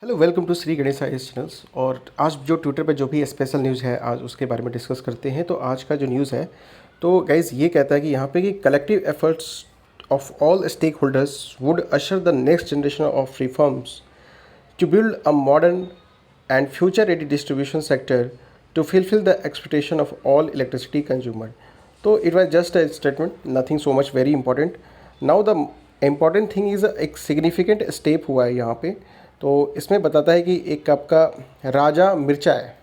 Hello, welcome to Shri Ganesh IAS channels. और आज जो ट्विटर पे जो भी स्पेशल न्यूज़ है, आज उसके बारे में डिस्कस करते हैं। तो आज का जो न्यूज़ है, तो गाइज ये कहता है कि यहाँ पे कि collective efforts of all stakeholders would usher the next generation of reforms to build a modern and future ready distribution sector to fulfill the expectation of all electricity consumer. So it was just a statement, nothing so much very important. Now the important thing is एक significant step हुआ है यहाँ पे। तो इसमें बताता है कि एक आपका राजा मिर्चा है।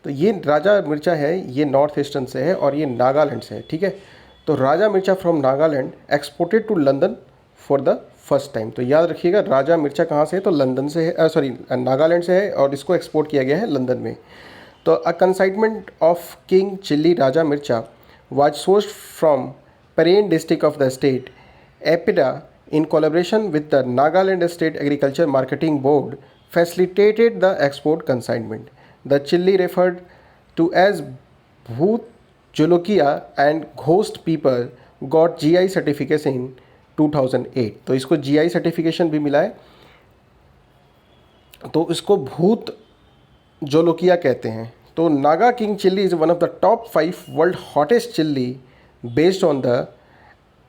तो ये राजा मिर्चा है, ये नॉर्थ ईस्टर्न से है और ये नागालैंड से है, ठीक है। तो Raja Mircha from Nagaland exported to London for the first time. तो याद रखिएगा, राजा मिर्चा कहाँ से है? तो लंदन से है, सॉरी नागालैंड से है और इसको एक्सपोर्ट किया गया है लंदन में। तो अ कंसाइनमेंट ऑफ किंग चिल्ली राजा मिर्चा वाज सोर्स्ड फ्रॉम परेन district of the state APEDA in collaboration with the Nagaland State Agriculture Marketing Board facilitated the export consignment. The chili referred to as Bhoot Jolokia and Ghost People got GI certification in 2008. तो इसको GI certification भी मिला है। तो इसको भूत जोलोकिया कहते हैं। तो Naga king chilli is one of the top 5 world hottest chilli based on the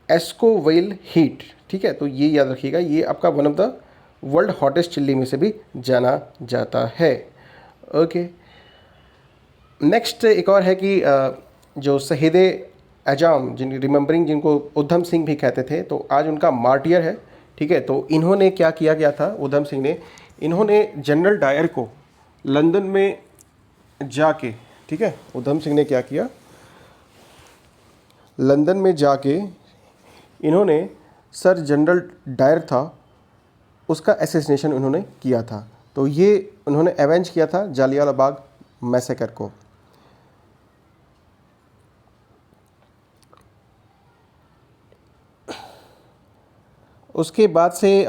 Scoville heat, ठीक है। तो ये याद रखिएगा, ये आपका one of the world hottest chilli में से भी जाना जाता है। ओके, नेक्स्ट एक और है कि जो शहीद एजाम जिनको उधम सिंह भी कहते थे, तो आज उनका मार्टियर है, ठीक है। तो इन्होंने क्या किया गया था, उधम सिंह ने, इन्होंने जनरल डायर को लंदन में जाके, ठीक है, उधम सिंह ने क्या किया, लंदन में जाके इन्होंने सर जनरल डायर था उसका असैसिनेशन उन्होंने किया था। तो ये उन्होंने एवेंज किया था जालियांवाला बाग मैसेकर को। उसके बाद से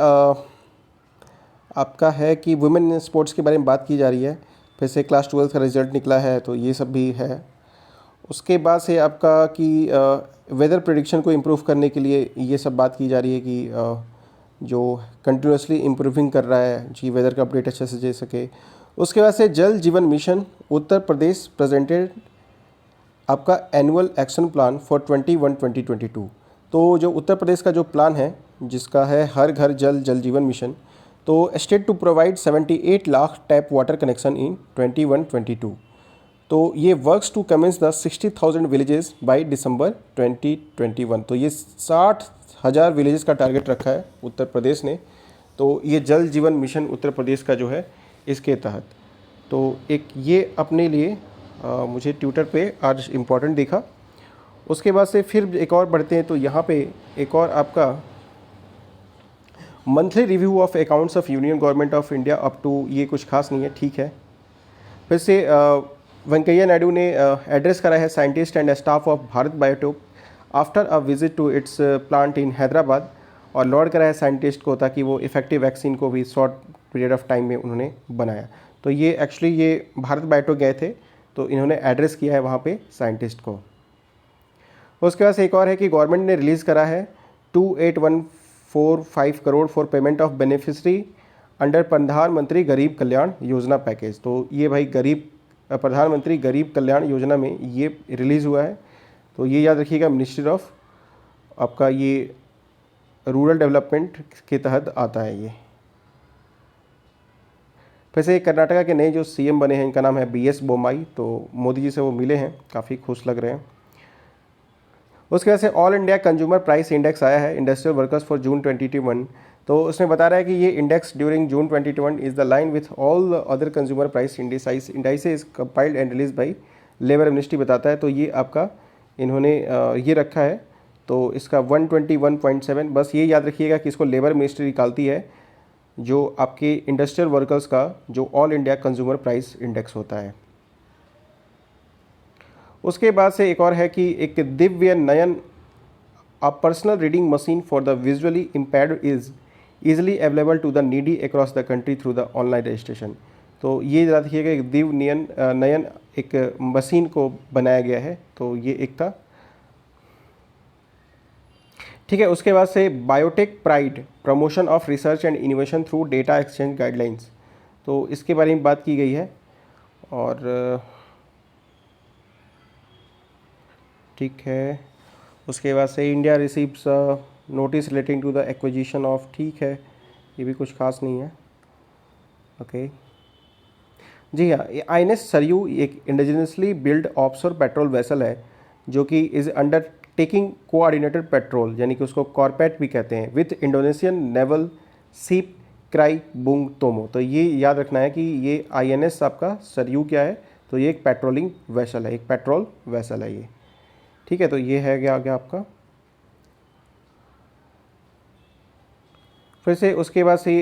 आपका है कि वुमेन स्पोर्ट्स के बारे में बात की जा रही है। फिर से क्लास 12 का रिजल्ट निकला है, तो ये सब भी है। उसके बाद से आपका कि वेदर प्रेडिक्शन को इम्प्रूव करने के लिए ये सब बात की जा रही है कि जो कंटिन्यूसली इम्प्रूविंग कर रहा है जी, वेदर का अपडेट अच्छे से दे सके। उसके बाद से जल जीवन मिशन उत्तर प्रदेश प्रेजेंटेड आपका एनुअल एक्शन प्लान फॉर 2021-2022। तो जो उत्तर प्रदेश का जो प्लान है, जिसका है हर घर जल जल जीवन मिशन, तो state to provide 78 lakh tap water connection in 21-22। तो ये works to commence the 60,000 villages by December 2021। तो ये 60,000 विलेजेस का टारगेट रखा है उत्तर प्रदेश ने। तो ये जल जीवन मिशन उत्तर प्रदेश का जो है, इसके तहत तो एक ये अपने लिए मुझे ट्विटर पे आज इम्पॉर्टेंट दिखा। उसके बाद से फिर एक और बढ़ते हैं। तो यहाँ पे एक और आपका monthly review of accounts of union government of India up to, ये कुछ खास नहीं है, ठीक है। फिर से वेंकैया नायडू ने एड्रेस करा है scientist and staff of Bharat Biotech after a visit to its plant in Hyderabad, और लॉर्ड करा है साइंटिस्ट को ताकि वो इफेक्टिव वैक्सीन को भी शॉर्ट पीरियड ऑफ टाइम में उन्होंने बनाया। तो ये एक्चुअली ये भारत बायोटेक गए थे, तो इन्होंने एड्रेस किया है वहाँ पे साइंटिस्ट को। उसके बाद एक और है कि गवर्नमेंट ने रिलीज़ करा है 28,145 crore for payment of beneficiary under प्रधानमंत्री गरीब कल्याण योजना पैकेज। तो ये भाई प्रधानमंत्री गरीब कल्याण योजना में ये रिलीज़ हुआ है। तो ये याद रखिएगा, मिनिस्ट्री ऑफ आपका ये रूरल डेवलपमेंट के तहत आता है ये। फिर से कर्नाटका के नए जो सीएम बने हैं, इनका नाम है BS बोम्मई। तो मोदी जी से वो मिले हैं, काफ़ी खुश लग रहे हैं। उसके बाद से all India consumer price index आया है इंडस्ट्रियल वर्कर्स फॉर जून 2021। तो उसमें बता रहा है कि ये index during June 2021 is the line with all other consumer price indices compiled and release by labour ministry बताता है। तो ये आपका इन्होंने ये रखा है, तो इसका 121.7। बस ये याद रखिएगा कि इसको लेबर मिनिस्ट्री निकालती है, जो आपके इंडस्ट्रियल वर्कर्स का जो all India consumer price index होता है। उसके बाद से एक और है कि एक Divya Nayan a personal reading machine for the visually impaired is easily available to the needy across the country through the online registration. तो ये याद रखिएगा, एक दिव्य नयन एक मशीन को बनाया गया है। तो ये एक था, ठीक है। उसके बाद से biotech pride promotion of research and innovation through data exchange guidelines. तो इसके बारे में बात की गई है। और ठीक है, उसके बाद से India receives notice relating to the acquisition of, ठीक है, ये भी कुछ खास नहीं है। ओके जी हाँ, ये INS सरयू एक indigenously build offshore patrol vessel है जो कि is under taking coordinated petrol, यानी कि उसको कॉर्पेट भी कहते हैं, विथ इंडोनेशियन नेवल सीप क्राई बुंग तोमो। तो ये याद रखना है कि ये INS आपका सरयू क्या है, तो ये एक पेट्रोलिंग वेसल है, एक पेट्रोल वेसल है ये। ठीक है, तो ये है क्या आ गया आपका। फिर से उसके बाद से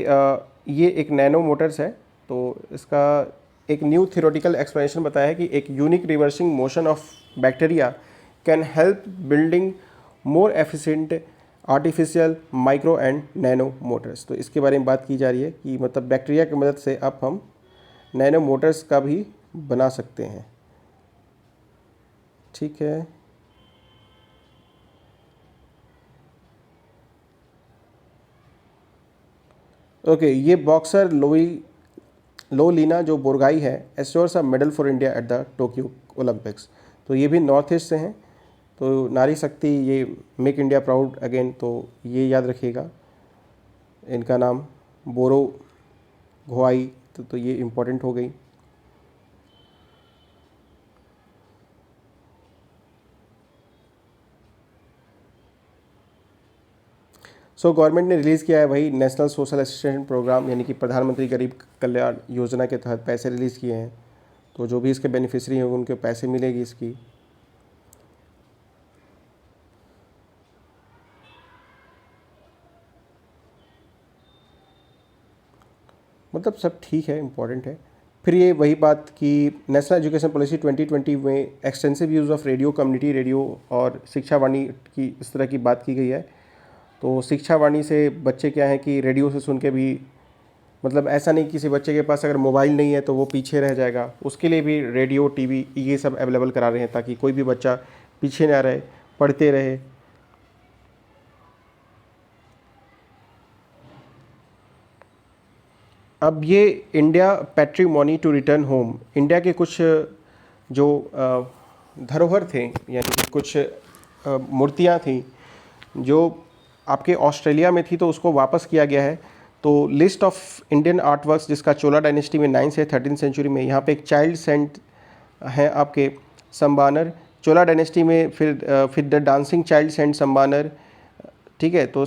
ये एक नैनो मोटर्स है, तो इसका एक न्यू थियोरेटिकल एक्सप्लेनेशन बताया है कि एक unique reversing motion of bacteria can help building more efficient artificial micro and nano Motors. तो इसके बारे में बात की जा रही है कि मतलब बैक्टीरिया की मदद से अब हम नैनो मोटर्स का भी बना सकते हैं। ठीक है, ओके ये बॉक्सर लोलीना जो बोरगाई है assures a medal for India at the Tokyo Olympics. तो ये भी नॉर्थ ईस्ट से हैं, तो नारी शक्ति, ये मेक इंडिया प्राउड अगेन, तो ये याद रखिएगा इनका नाम बोरो घोआई, तो ये इम्पोर्टेंट हो गई। सो गवर्नमेंट ने रिलीज़ किया है वही नेशनल सोशल असिस्टेंस प्रोग्राम, यानी कि प्रधानमंत्री गरीब कल्याण योजना के तहत पैसे रिलीज़ किए हैं। तो जो भी इसके बेनिफिशरी होंगे उनके पैसे मिलेगी इसकी। मतलब सब ठीक है, इम्पॉर्टेंट है। फिर ये वही बात कि नेशनल एजुकेशन पॉलिसी 2020 में extensive use of radio, community radio और शिक्षा वाणी की इस तरह की बात की गई है। तो शिक्षा वाणी से बच्चे क्या है कि रेडियो से सुन के भी, मतलब ऐसा नहीं किसी बच्चे के पास अगर मोबाइल नहीं है तो वो पीछे रह जाएगा, उसके लिए भी रेडियो टीवी ये सब अवेलेबल करा रहे हैं ताकि कोई भी बच्चा पीछे ना रहे, पढ़ते रहे। अब ये India patrimony to return home, India के कुछ जो धरोहर थे, यानी कि कुछ मूर्तियाँ थी जो आपके ऑस्ट्रेलिया में थी, तो उसको वापस किया गया है। तो list of Indian art works जिसका चोला डायनेस्टी में 9 से 13 सेंचुरी में, यहाँ पे एक चाइल्ड सेंट है आपके संबानर, चोला डायनेस्टी में फिर द डांसिंग चाइल्ड सेंट संबानर। ठीक है, तो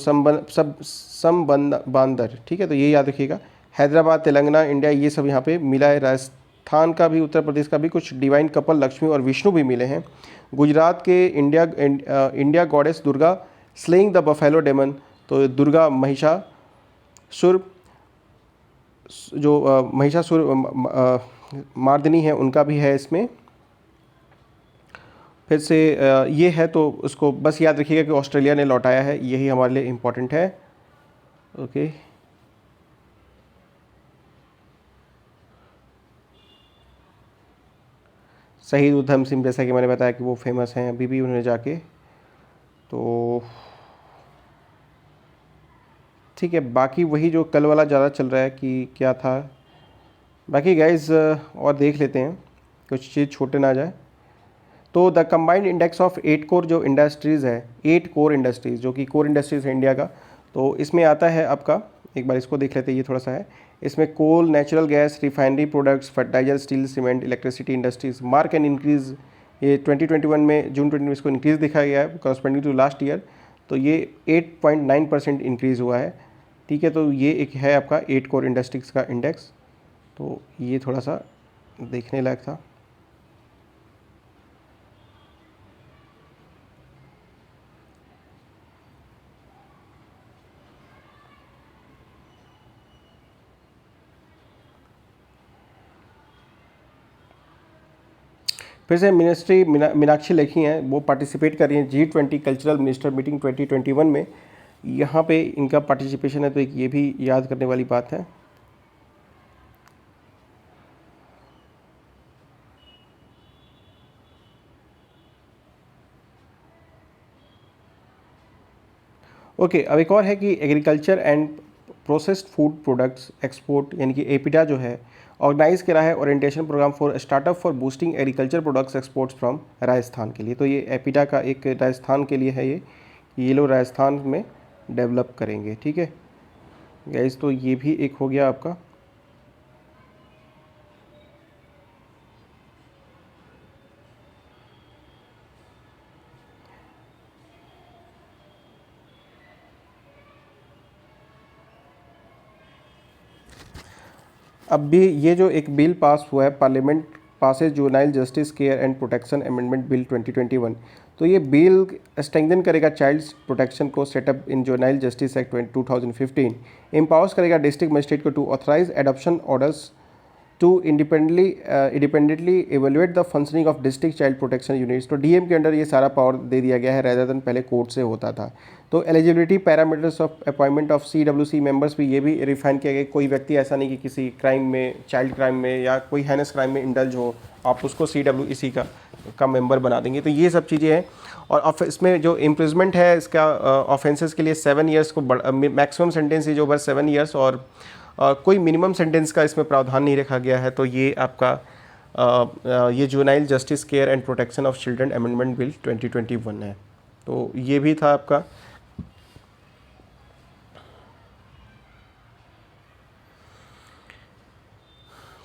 बांदर, ठीक है, तो ये याद रखिएगा। हैदराबाद, तेलंगाना, इंडिया, ये सब यहाँ पे मिला है। राजस्थान का भी, उत्तर प्रदेश का भी कुछ डिवाइन कपल लक्ष्मी और विष्णु भी मिले हैं। गुजरात के India goddess Durga slaying the buffalo demon, तो दुर्गा महिषासुर, जो महिषासुर मार्दिनी है, उनका भी है इसमें। फिर से ये है, तो उसको बस याद रखिएगा कि ऑस्ट्रेलिया ने लौटाया है, यही हमारे लिए इम्पोर्टेंट है। ओके, शहीद उधम सिंह, जैसा कि मैंने बताया कि वो फेमस हैं अभी भी उन्होंने जाके, तो ठीक है। बाकी वही जो कल वाला ज़्यादा चल रहा है कि क्या था, बाकी गाइज और देख लेते हैं कुछ चीज़ छोटे ना जाए। तो the combined index of 8 core जो इंडस्ट्रीज़ है, 8 कोर इंडस्ट्रीज़ जो कि कोर इंडस्ट्रीज़ है इंडिया का, तो इसमें आता है आपका, एक बार इसको देख लेते हैं, ये थोड़ा सा है। इसमें coal, natural gas, refinery products, fertiliser, steel, cement, electricity industries mark and increase. ये 2021 में जून 20 में इसको इंक्रीज़ दिखाया गया है करस्पेंडिंग टू लास्ट ईयर, तो ये 8.9% इंक्रीज़ हुआ है। ठीक है, तो ये एक है आपका 8 कोर इंडस्ट्रीज़ का इंडेक्स, तो ये थोड़ा सा देखने लायक था। फिर से मिनिस्ट्री मीनाक्षी लेखी हैं, वो पार्टिसिपेट कर रही हैं G20 कल्चरल मिनिस्टर मीटिंग 2021 में, यहाँ पे इनका पार्टिसिपेशन है, तो एक ये भी याद करने वाली बात है। ओके, अब एक और है कि agriculture and processed food products export यानी कि एपिडा जो है ऑर्गेनाइज करा है orientation programme for startup for boosting agriculture products exports from Rajasthan के लिए। तो ये एपिडा का एक राजस्थान के लिए है, ये लोग राजस्थान में डेवलप करेंगे। ठीक है गाइस, तो ये भी एक हो गया आपका। अब भी ये जो एक बिल पास हुआ है, parliament passes juvenile justice care and protection amendment bill 2021, तो ये बिल स्ट्रेंथन करेगा चाइल्ड प्रोटेक्शन को, setup in juvenile justice act 2015, empowers करेगा डिस्ट्रिक्ट मजिस्ट्रेट को to authorise adoption orders to independently evaluate the functioning of district child protection units. तो DM के under ये सारा पावर दे दिया गया है, रेदर देन पहले कोर्ट से होता था। तो eligibility parameters of appointment of CWC members भी, ये भी रिफाइन किया गया। कोई व्यक्ति ऐसा नहीं कि किसी क्राइम में, चाइल्ड क्राइम में या कोई हैनस क्राइम में इंडल्ज हो, आप उसको CWC का मेंबर बना देंगे। तो ये सब चीज़ें हैं। और इसमें जो इम्प्रिजमेंट है इसका ऑफेंसेस के लिए 7 ईयर्स को maximum sentence is over 7 years, और कोई मिनिमम सेंटेंस का इसमें प्रावधान नहीं रखा गया है। तो ये आपका ये juvenile justice care and protection of children amendment bill 2021 है। तो ये भी था आपका।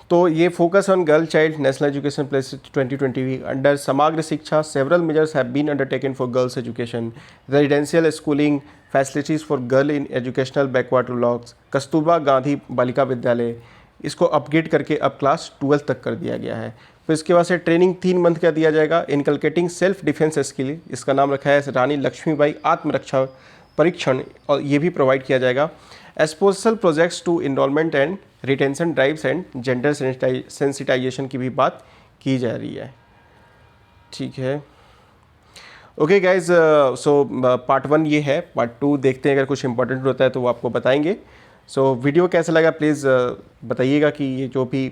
तो ये focus on girl child national education place 2020 under Samagra Shiksha several measures have been undertaken for girls education, residential schooling facilities for girl in educational backward blocks, Kasturba Gandhi Balika Vidyalaya, इसको upgrade करके अब क्लास 12 तक कर दिया गया है। फिर इसके बाद से ट्रेनिंग 3 मंथ का दिया जाएगा, इनकलकेटिंग सेल्फ डिफेंस स्किल, इसका नाम रखा है रानी लक्ष्मीबाई आत्मरक्षा परीक्षण, और ये भी प्रोवाइड किया जाएगा। Exposure projects to enrolment and retention drives and gender sensitisation की भी बात की जा रही है। ठीक है, ओके गाइज, सो पार्ट 1 ये है। पार्ट 2 देखते हैं, अगर कुछ इंपॉर्टेंट होता है तो वो आपको बताएंगे। सो वीडियो कैसा लगा प्लीज़ बताइएगा, कि ये जो भी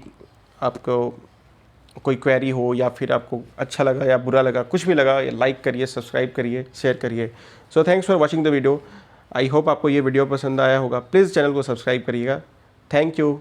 आपको कोई क्वेरी हो या फिर आपको अच्छा लगा या बुरा लगा, कुछ भी लगा, लाइक करिए, सब्सक्राइब करिए, शेयर करिए। So thanks for watching the video. I hope आपको ये वीडियो पसंद आया होगा। प्लीज़ चैनल को सब्सक्राइब करिएगा। Thank you.